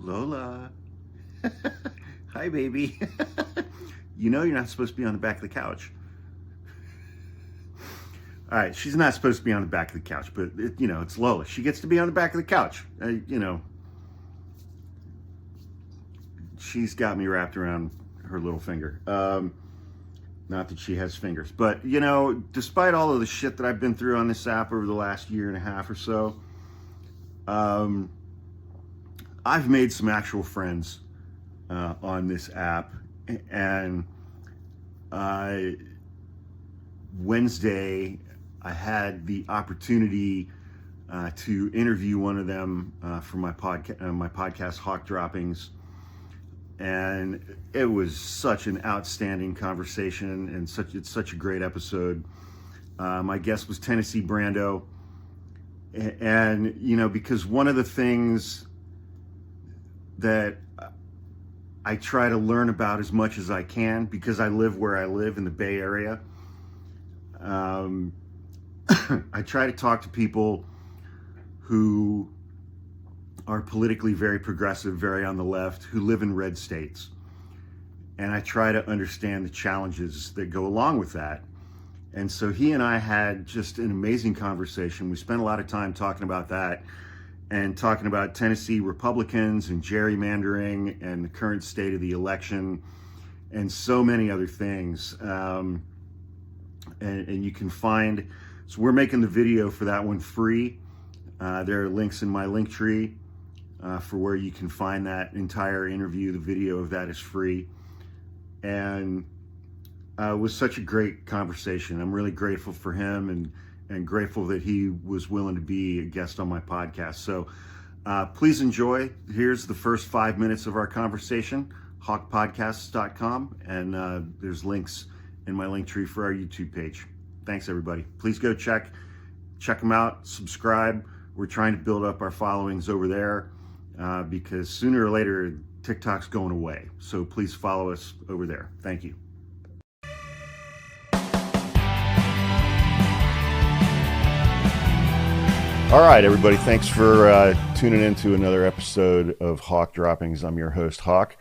Lola. Hi, baby. You know you're not supposed to be on the back of the couch. All right, she's not supposed to be on the back of the couch, but it's Lola. She gets to be on the back of the couch. She's got me wrapped around her little finger. Not that she has fingers, but despite all of the shit that I've been through on this app over the last year and a half or so, I've made some actual friends on this app, and Wednesday I had the opportunity to interview one of them for my podcast Hawk Droppings, and it was such an outstanding conversation, and it's such a great episode. My guest was Tennessee Brando, and because one of the things that I try to learn about as much as I can, because I live where I live in the Bay Area, I try to talk to people who are politically very progressive, very on the left, who live in red states. And I try to understand the challenges that go along with that. And so he and I had just an amazing conversation. We spent a lot of time talking about that and talking about Tennessee Republicans and gerrymandering and the current state of the election and so many other things. And you can find, so we're making the video for that one free. There are links in my link tree for where you can find that entire interview. The video of that is free. And it was such a great conversation. I'm really grateful for him and grateful that he was willing to be a guest on my podcast. So please enjoy. Here's the first 5 minutes of our conversation, hawkpodcasts.com, and there's links in my link tree for our YouTube page. Thanks, everybody. Please go check them out, subscribe. We're trying to build up our followings over there because sooner or later, TikTok's going away. So please follow us over there. Thank you. All right, everybody. Thanks for tuning in to another episode of Hawk Droppings. I'm your host, Hawk.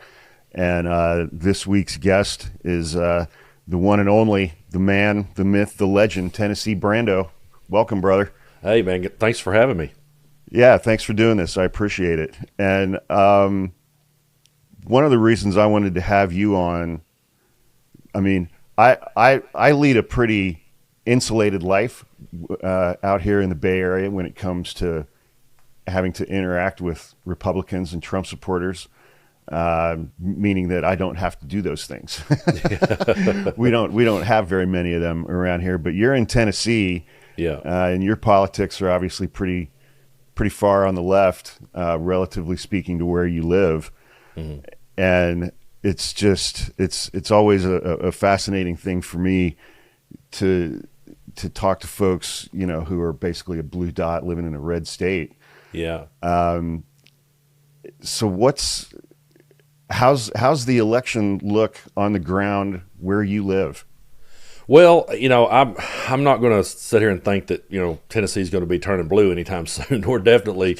And this week's guest is the one and only, the man, the myth, the legend, Tennessee Brando. Welcome, brother. Hey, man. Thanks for having me. Yeah, thanks for doing this. I appreciate it. And one of the reasons I wanted to have you on, I mean, I lead a pretty insulated life out here in the Bay Area when it comes to having to interact with Republicans and Trump supporters, meaning that I don't have to do those things. We don't have very many of them around here, but you're in Tennessee, yeah, and your politics are obviously pretty far on the left, relatively speaking, to where you live. Mm-hmm. And it's just it's always a fascinating thing for me to talk to folks, who are basically a blue dot living in a red state. Yeah. So how's the election look on the ground where you live? Well, I'm not going to sit here and think that Tennessee's going to be turning blue anytime soon. We're definitely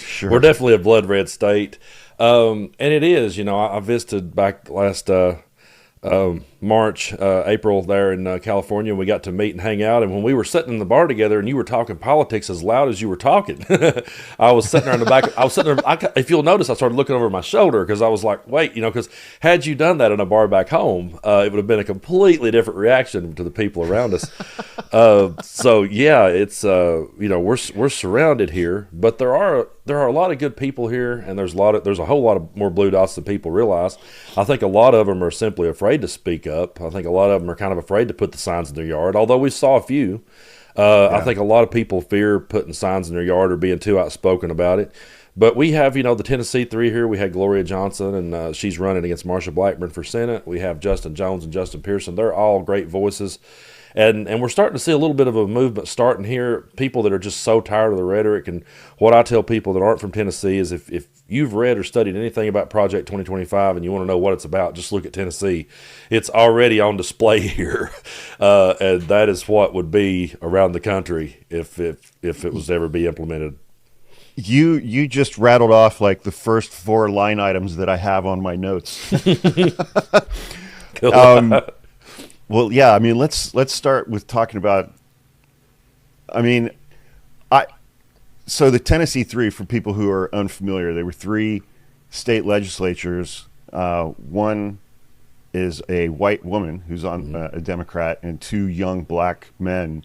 a blood red state, and it is. I visited back last March, April there in California. We got to meet and hang out, and when we were sitting in the bar together, and you were talking politics as loud as you were talking, I was sitting there in the back. I was sitting there. If you'll notice, I started looking over my shoulder because I was like, "Wait," because had you done that in a bar back home, it would have been a completely different reaction to the people around us. So yeah, it's we're surrounded here, but there are a lot of good people here, and there's a whole lot of more blue dots than people realize. I think a lot of them are simply afraid to speak up. I think a lot of them are kind of afraid to put the signs in their yard, although we saw a few. I think a lot of people fear putting signs in their yard or being too outspoken about it. But we have, the Tennessee three here. We had Gloria Johnson, and she's running against Marsha Blackburn for Senate. We have Justin Jones and Justin Pearson. They're all great voices. And we're starting to see a little bit of a movement starting here, people that are just so tired of the rhetoric. And what I tell people that aren't from Tennessee is if you've read or studied anything about Project 2025 and you want to know what it's about, just look at Tennessee. It's already on display here. And that is what would be around the country if it was to ever be implemented. You just rattled off like the first four line items that I have on my notes. um, well, yeah. I mean, let's start with talking about. I mean, I so the Tennessee Three, for people who are unfamiliar, they were three state legislatures. One is a white woman who's on a Democrat, and two young black men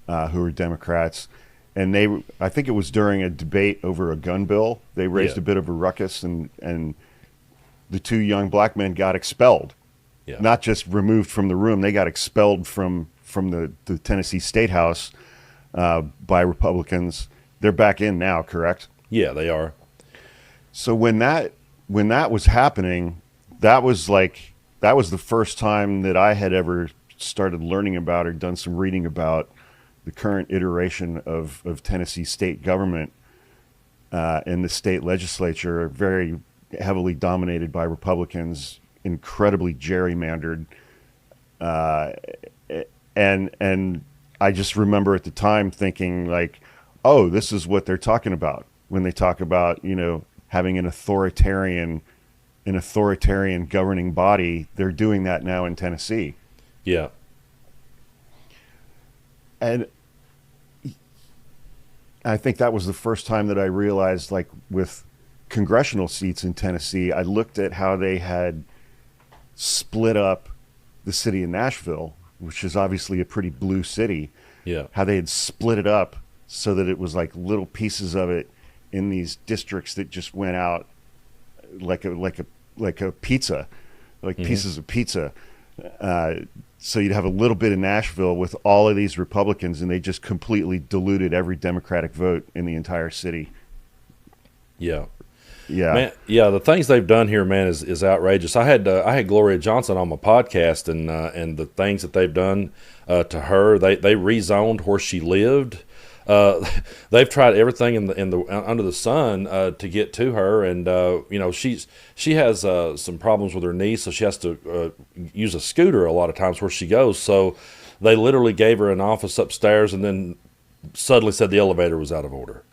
who are Democrats. And I think it was during a debate over a gun bill. They raised a bit of a ruckus, and the two young black men got expelled. Yeah. Not just removed from the room; they got expelled from the Tennessee State House by Republicans. They're back in now, correct? Yeah, they are. So when that was happening, that was the first time that I had ever started learning about or done some reading about the current iteration of Tennessee state government and the state legislature, very heavily dominated by Republicans, incredibly gerrymandered, and I just remember at the time thinking like, oh, this is what they're talking about when they talk about having an authoritarian governing body. They're doing that now in Tennessee. Yeah. And I think that was the first time that I realized, like with congressional seats in Tennessee, I looked at how they had split up the city of Nashville, which is obviously a pretty blue city. Yeah. How they had split it up so that it was like little pieces of it in these districts that just went out like a pizza, like pieces of pizza. So you'd have a little bit in Nashville with all of these Republicans, and they just completely diluted every Democratic vote in the entire city. Yeah. Yeah. Man, yeah, the things they've done here, man, is outrageous. I had Gloria Johnson on my podcast, and the things that they've done to her. They rezoned where she lived. They've tried everything in the under the sun to get to her, and she has some problems with her knee, so she has to use a scooter a lot of times where she goes. So they literally gave her an office upstairs, and then suddenly said the elevator was out of order.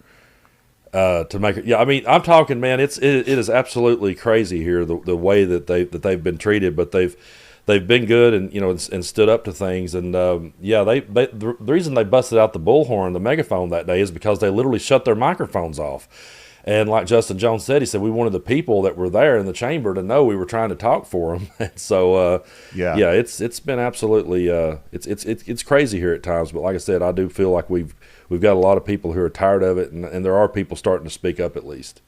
To make it, yeah, I mean, I'm talking, man. It is absolutely crazy here the way that they've been treated, but they've been good and stood up to things, and the reason they busted out the bullhorn, the megaphone that day is because they literally shut their microphones off, and like Justin Jones said, he said we wanted the people that were there in the chamber to know we were trying to talk for them, and so it's been absolutely it's crazy here at times, but like I said, I do feel like we've got a lot of people who are tired of it, and there are people starting to speak up at least.